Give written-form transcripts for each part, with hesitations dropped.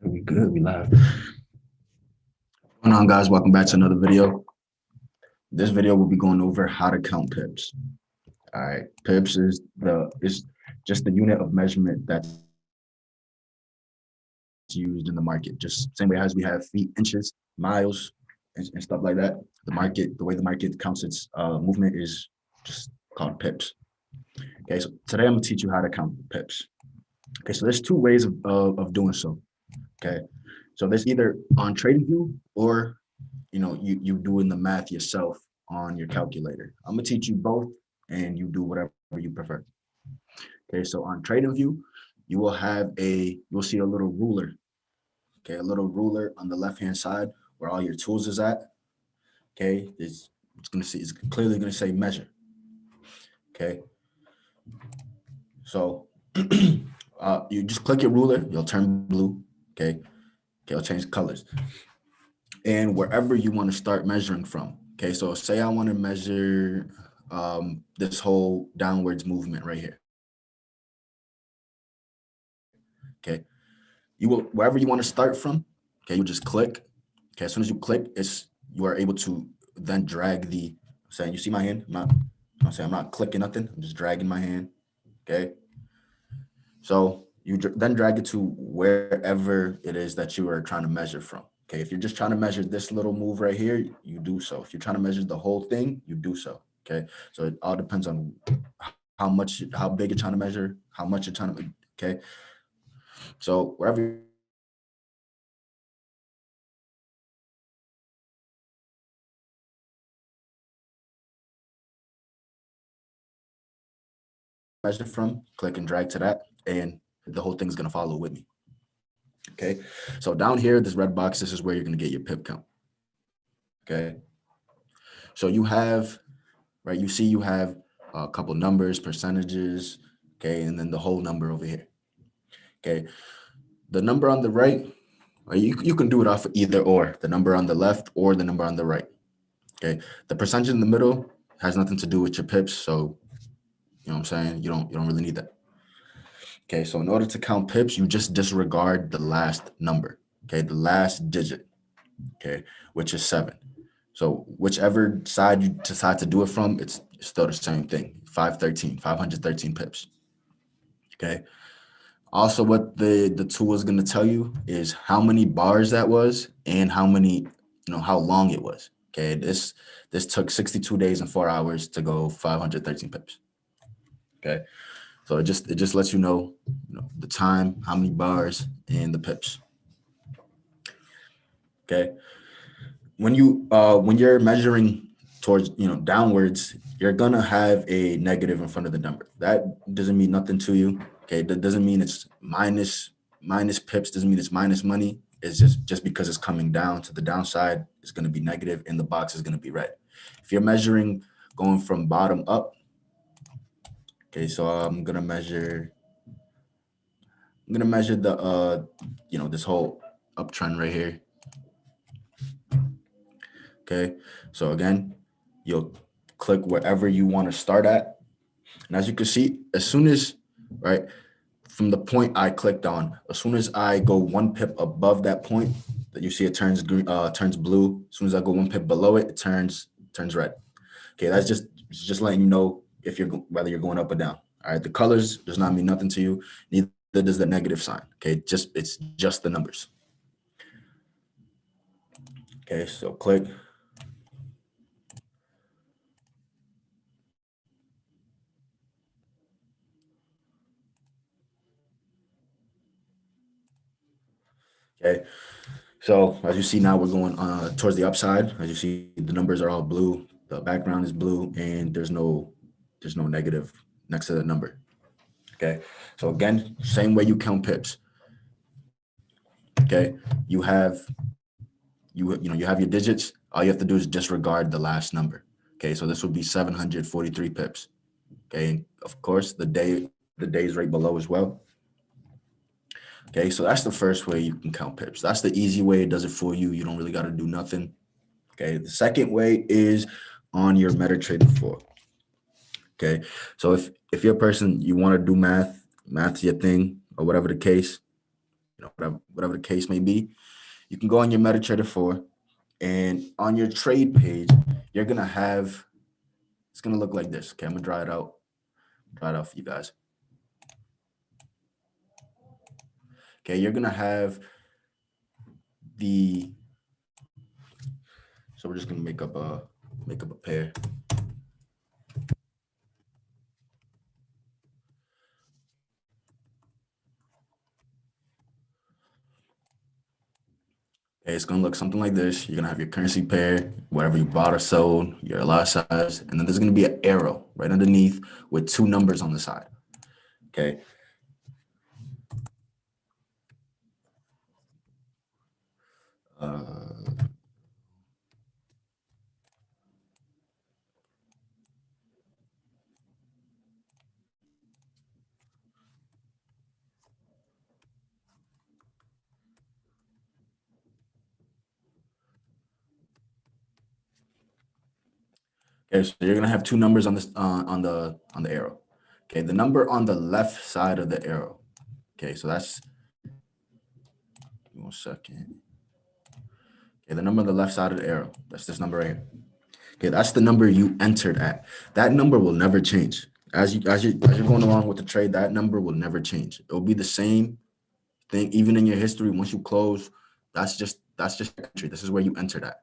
We good. We live. What's going on, guys? Welcome back to another video. This video will be going over how to count pips. All right, pips is just the unit of measurement that's used in the market. Just same way as we have feet, inches, miles, and stuff like that. The way the market counts its movement is just called pips. Okay, so today I'm gonna teach you how to count pips. Okay, so there's two ways of doing so. Okay, so there's either on TradingView or you doing the math yourself on your calculator. I'm gonna teach you both, and you do whatever you prefer. Okay, so on TradingView, you'll see a little ruler. Okay, a little ruler on the left hand side where all your tools is at. Okay, it's clearly gonna say measure. Okay, so you just click your ruler, you'll turn blue. Okay, it'll change colors. And wherever you want to start measuring from. Okay, so say I want to measure this whole downwards movement right here. Okay, you will wherever you want to start from. Okay, you just click. Okay, as soon as you click, you are able to then drag the. Saying you see my hand. I'm not clicking nothing. I'm just dragging my hand. Okay, so you then drag it to wherever it is that you are trying to measure from. Okay, if you're just trying to measure this little move right here, you do so. If you're trying to measure the whole thing, you do so. Okay, so it all depends on how big you're trying to measure, how much you're trying to. Okay, so wherever you measure from, click and drag to that, and the whole thing's gonna follow with me. Okay, so down here, this red box, this is where you're gonna get your pip count. Okay, so you have, right? You see, you have a couple numbers, percentages, okay, and then the whole number over here. Okay, the number on the right, you can do it off of either or, the number on the left or the number on the right. Okay, the percentage in the middle has nothing to do with your pips, so you know what I'm saying, you don't really need that. Okay, so in order to count pips, you just disregard the last number, okay, the last digit, okay, which is 7. So whichever side you decide to do it from, it's still the same thing, 513 pips. Okay. Also, what the tool is going to tell you is how many bars that was and how long it was. Okay, this took 62 days and 4 hours to go 513 pips. Okay, so it just lets you know the time, how many bars, and the pips. Okay, when you're measuring towards downwards, you're gonna have a negative in front of the number. That doesn't mean nothing to you. Okay, that doesn't mean it's minus pips, doesn't mean it's minus money. It's just because it's coming down to the downside, it's gonna be negative and the box is gonna be red. If you're measuring going from bottom up, okay, so I'm gonna measure the this whole uptrend right here. Okay, so again, you'll click wherever you want to start at. And as you can see, as soon as, right, from the point I clicked on, as soon as I go 1 pip above that point, that you see it turns green, turns blue. As soon as I go 1 pip below it, it turns red. Okay, that's just letting you know whether you're going up or down. All right, the colors does not mean nothing to you. Neither does the negative sign. Okay, it's just the numbers. Okay, so click. Okay, so as you see now, we're going towards the upside. As you see, the numbers are all blue. The background is blue, and there's no negative next to the number. Okay, so again, same way you count pips. Okay, you have you have your digits. All you have to do is disregard the last number. Okay, so this would be 743 pips. Okay, and of course the day's right below as well. Okay, so that's the first way you can count pips. That's the easy way. It does it for you. You don't really got to do nothing. Okay, the second way is on your MetaTrader 4. Okay, so if you're a person, you want to do math's your thing or whatever the case, whatever the case may be. You can go on your MetaTrader 4, and on your trade page, you're gonna have, it's gonna look like this. Okay, I'm gonna draw it out for you guys. Okay, you're gonna have so we're just gonna make up a pair. Okay, it's gonna look something like this. You're gonna have your currency pair, whatever you bought or sold, your lot size, and then there's gonna be an arrow right underneath with 2 numbers on the side. Okay. Okay, so you're gonna have 2 numbers on this on the arrow. Okay, the number on the left side of the arrow. Okay, so that's 1 second. Okay, the number on the left side of the arrow. That's this number right here. Okay, that's the number you entered at. That number will never change. As you're going along with the trade, that number will never change. It will be the same thing, even in your history. Once you close, that's just entry. This is where you entered at.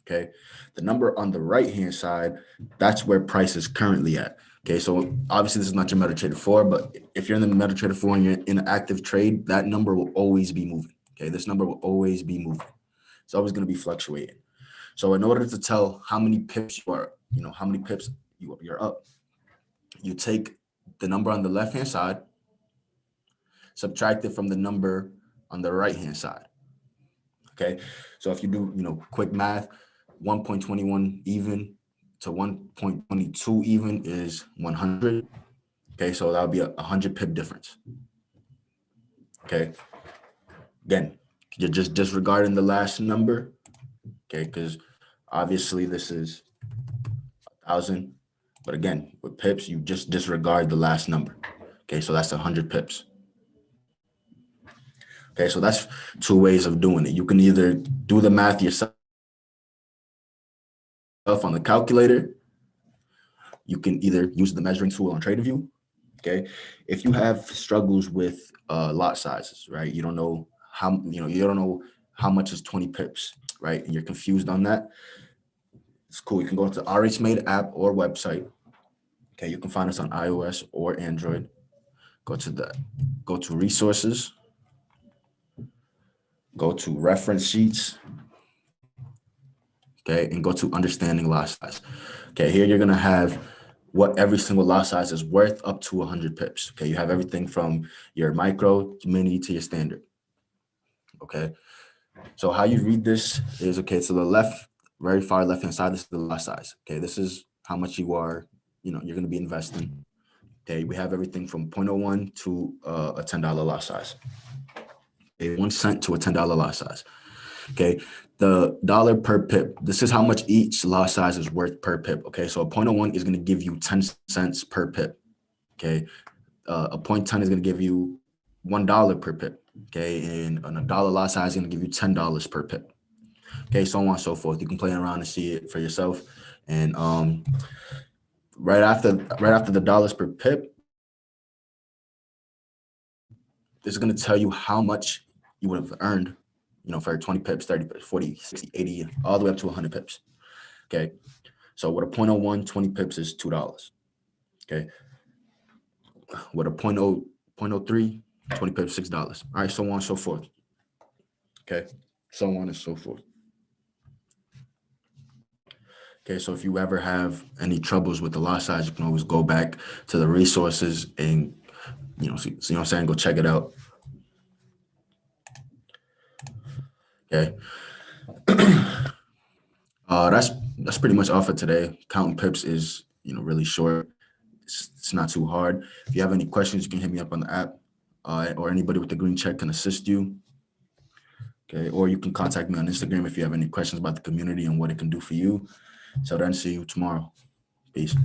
Okay, the number on the right hand side, that's where price is currently at. Okay, so obviously this is not your MetaTrader 4, but if you're in the MetaTrader 4 and you're in an active trade, that number will always be moving. Okay, this number will always be moving. It's always going to be fluctuating. So in order to tell how many pips you are, how many pips you're up, you take the number on the left hand side, subtract it from the number on the right hand side. Okay, so if you do quick math, 1.21 even to 1.22 even is 100. Okay, so that would be a 100 pip difference. Okay, again, you're just disregarding the last number. Okay, because obviously this is 1,000, but again, with pips, you just disregard the last number. Okay, so that's 100 pips. Okay, so that's 2 ways of doing it. You can either do the math yourself on the calculator. You can either use the measuring tool on TradingView. Okay, if you have struggles with lot sizes, right? You don't know how much is 20 pips, right? And you're confused on that. It's cool. You can go to RH Made app or website. Okay, you can find us on iOS or Android. Go to resources. Go to reference sheets. Okay, and go to understanding lot size. Okay, here you're gonna have what every single lot size is worth up to 100 pips. Okay, you have everything from your micro, mini to your standard. Okay, so how you read this is, okay, to the left, very far left hand side, this is the lot size. Okay, this is how much you are, you're going to be investing. Okay, we have everything from 0.01 to a $10 lot size. Okay, 1 cent to a $10 lot size. Okay, the dollar per pip, this is how much each lot size is worth per pip. Okay, so a 0.01 is going to give you 10 cents per pip. Okay, a 0.10 is going to give you $1 per pip. Okay, and a dollar lot size is going to give you $10 per pip. Okay, so on and so forth. You can play around and see it for yourself. And right after the dollars per pip, this is going to tell you how much you would have earned, for 20 pips, 30 pips, 40, 60, 80, all the way up to 100 pips. Okay, so with a 0.01, 20 pips is $2. Okay, with a 0.03, 20 pips, $6. All right, so on and so forth. Okay, so on and so forth. Okay, so if you ever have any troubles with the lot size, you can always go back to the resources and, see what I'm saying, go check it out. Okay. That's pretty much all for today. Counting pips is, really short. It's not too hard. If you have any questions, you can hit me up on the app, or anybody with the green check can assist you. Okay, or you can contact me on Instagram if you have any questions about the community and what it can do for you. So then, see you tomorrow. Peace.